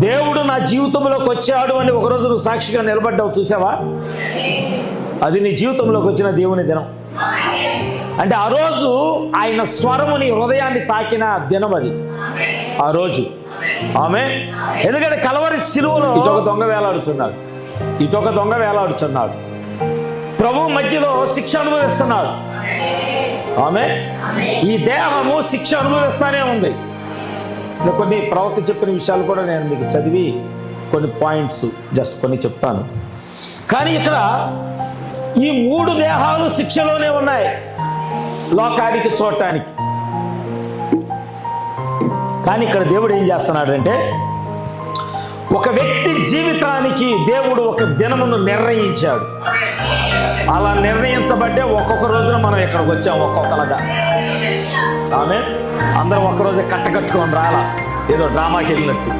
దేవుడు నా జీవితంలోకి వచ్చాడు అని ఒకరోజు నువ్వు సాక్షిగా నిలబడ్డావు, చూసావా? అది నీ జీవితంలోకి వచ్చిన దేవుని దినం. అంటే ఆ రోజు ఆయన స్వరము నీ హృదయాన్ని తాకిన దినం అది, ఆ రోజు. ఆమేన్. ఎందుకంటే కలవరి శిలువలో ఇటొక దొంగ వేలాడుచున్నాడు, ఇటొక దొంగ వేలాడుచున్నాడు. ప్రభువు మధ్యలో శిక్ష అనుభవిస్తున్నాడు. ఆమేన్. ఈ దేహము శిక్ష అనుభవిస్తానే ఉంది. కొన్ని ప్రవక్త చెప్పిన విషయాలు కూడా నేను మీకు చదివి కొన్ని పాయింట్స్ జస్ట్ కొన్ని చెప్తాను. కానీ ఇక్కడ ఈ 3 దేహాలు శిక్షలోనే ఉన్నాయి లోకానికి చూడటానికి. కానీ ఇక్కడ దేవుడు ఏం చేస్తున్నాడంటే, ఒక వ్యక్తి జీవితానికి దేవుడు ఒక దినమును నిర్ణయించాడు. అలా నిర్ణయించబడ్డే ఒక్కొక్క రోజున మనం ఇక్కడికి వచ్చాం, ఒక్కొక్కలాగా. ఆమె అందరం ఒక్కరోజే కట్టకట్టుకొని రాలా, ఏదో డ్రామాకి వెళ్ళినట్టు.